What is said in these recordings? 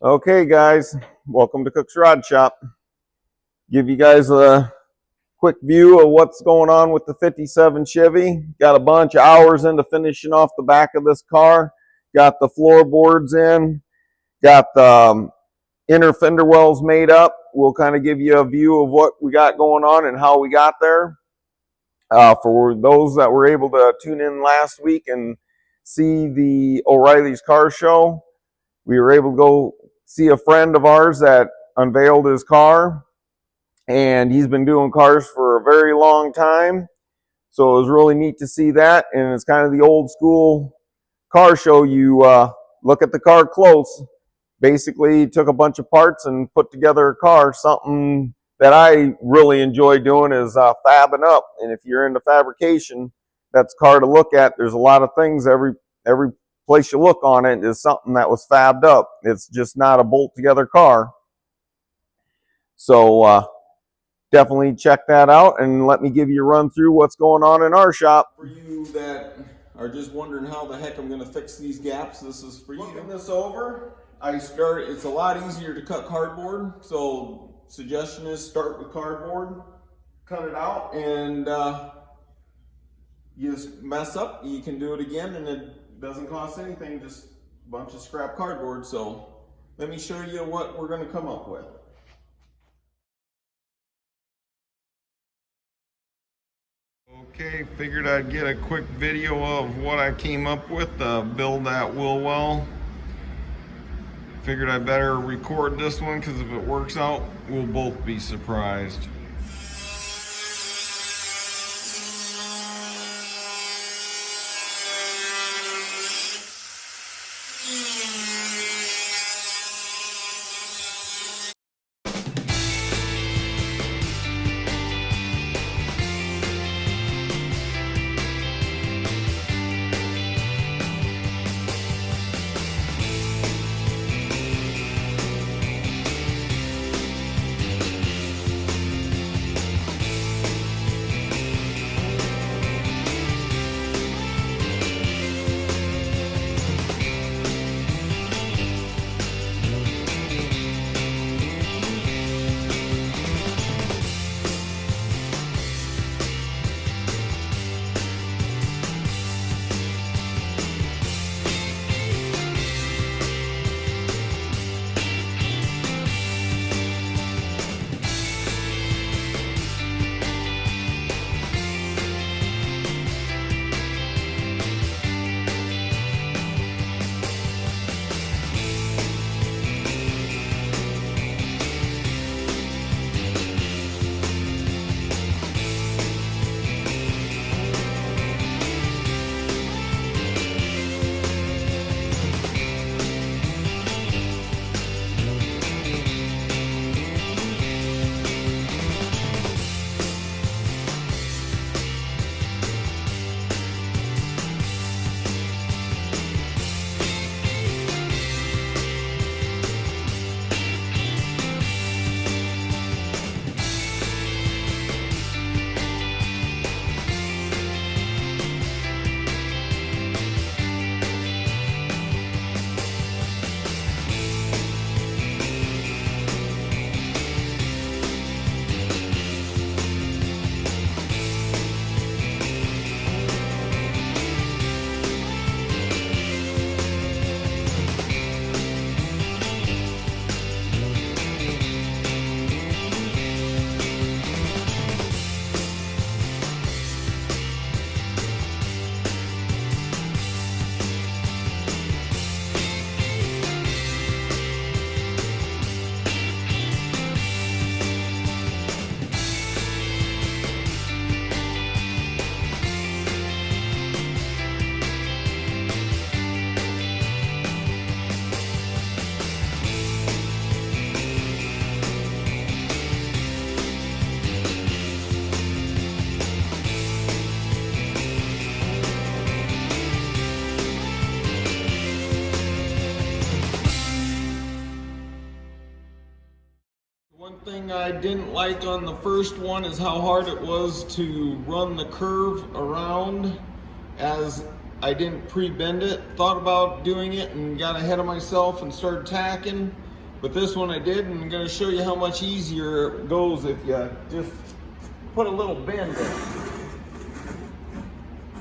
Okay, guys, welcome to Cook's Rod Shop. Give you guys a quick view of what's going on with the 57 Chevy. Got a bunch of hours into finishing off the back of this car. Got the floorboards in. Got the inner fender wells made up. We'll kind of give you a view of what we got going on and how we got there. For those that were able to tune in last week and see the O'Reilly's Car Show, we were able to go see a friend of ours that unveiled his car, and he's been doing cars for a very long time. So it was really neat to see that, and it's kind of the old school car show. You look at the car close. Basically took a bunch of parts and put together a car. Something that I really enjoy doing is fabbing up. And if you're into fabrication, that's a car to look at. There's a lot of things. Every place you look on it is something that was fabbed up. It's just not a bolt together car. So definitely check that out, and let me give you a run through what's going on in our shop. For you that are just wondering how the heck I'm going to fix these gaps, this is for you. Looking this over, it's a lot easier to cut cardboard, so suggestion is start with cardboard, cut it out, and you just mess up, you can do it again, and it doesn't cost anything, just a bunch of scrap cardboard. So let me show you what we're going to come up with. Okay, figured I'd get a quick video of what I came up with to build that wheel well. Figured I better record this one because if it works out, we'll both be surprised. One thing I didn't like on the first one is how hard it was to run the curve around, as I didn't pre-bend it. Thought about doing it and got ahead of myself and started tacking. But this one I did, and I'm going to show you how much easier it goes if you just put a little bend in.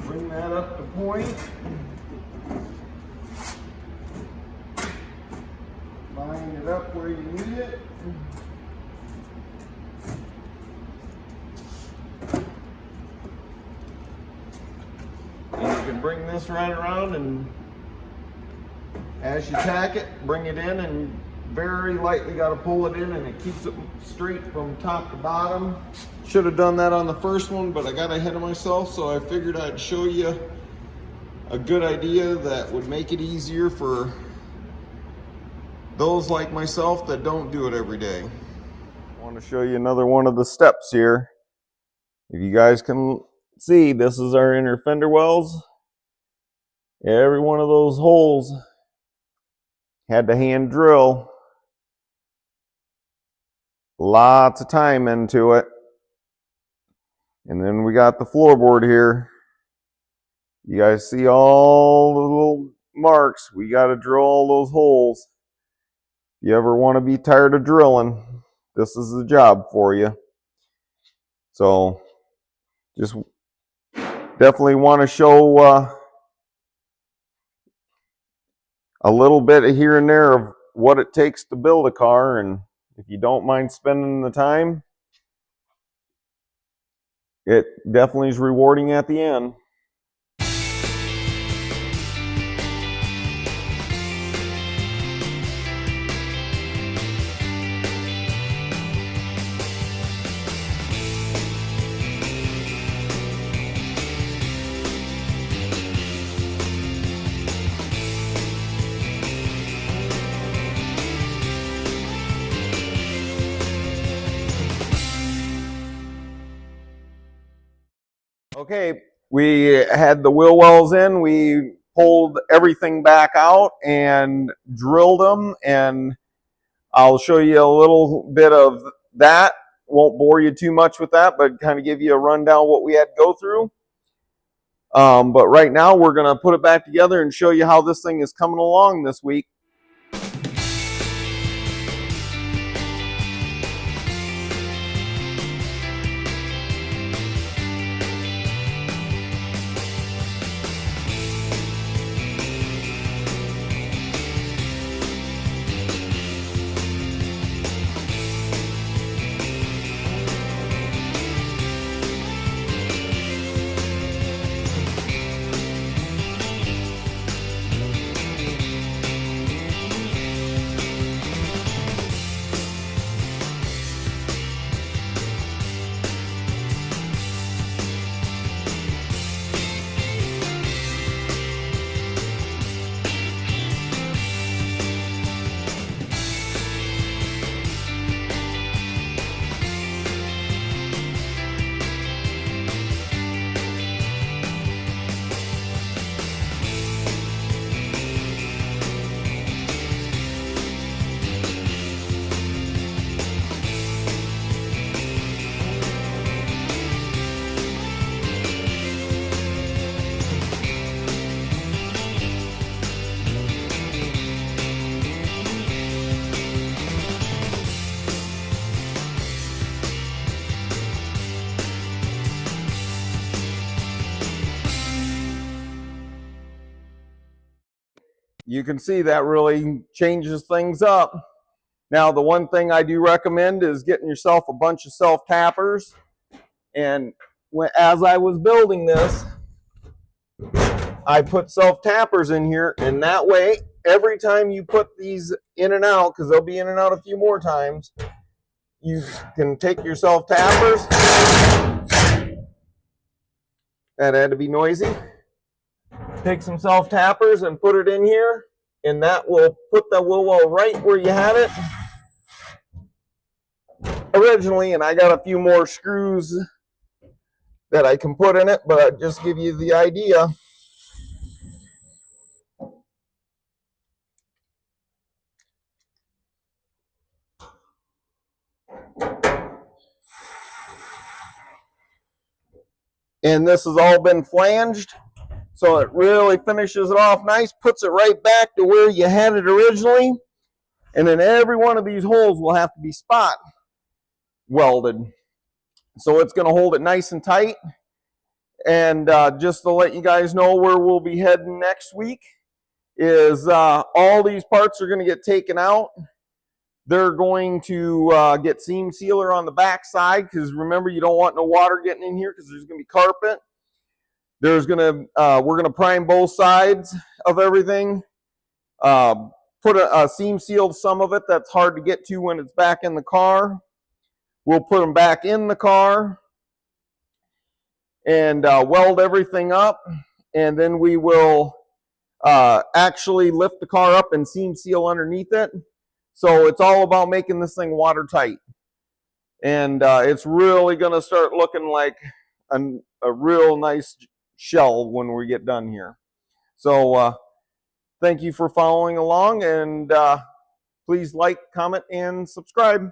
Bring that up to point. Line it up where you need it. And you can bring this right around, and as you tack it, bring it in, and very lightly got to pull it in, and it keeps it straight from top to bottom. Should have done that on the first one, but I got ahead of myself, so I figured I'd show you a good idea that would make it easier for those like myself that don't do it every day. I want to show you another one of the steps here. If you guys can see, this is our inner fender wells. Every one of those holes had to hand drill. Lots of time into it. And then we got the floorboard here. You guys see all the little marks. We got to drill all those holes. If you ever want to be tired of drilling, this is the job for you. So just definitely want to show a little bit here and there of what it takes to build a car, and if you don't mind spending the time, it definitely is rewarding at the end. Okay, we had the wheel wells in, we pulled everything back out and drilled them, and I'll show you a little bit of that. Won't bore you too much with that, but kind of give you a rundown what we had to go through. But right now we're going to put it back together and show you how this thing is coming along this week. You can see that really changes things up. Now, the one thing I do recommend is getting yourself a bunch of self-tappers. And as I was building this, I put self-tappers in here, and that way, every time you put these in and out, because they'll be in and out a few more times, you can take your self-tappers. That had to be noisy. Take some self-tappers and put it in here, and that will put the wheel well right where you had it originally. And I got a few more screws that I can put in it, but I'll just give you the idea. And this has all been flanged, so it really finishes it off nice, puts it right back to where you had it originally. And then every one of these holes will have to be spot welded. So it's going to hold it nice and tight. And just to let you guys know where we'll be heading next week is all these parts are going to get taken out. They're going to get seam sealer on the back side, because remember, you don't want no water getting in here because there's going to be carpet. We're going to prime both sides of everything. Put a seam sealed some of it that's hard to get to when it's back in the car. We'll put them back in the car and weld everything up, and then we will actually lift the car up and seam seal underneath it. So it's all about making this thing watertight, and it's really going to start looking like a real nice shell when we get done here. So thank you for following along, and please like, comment, and subscribe.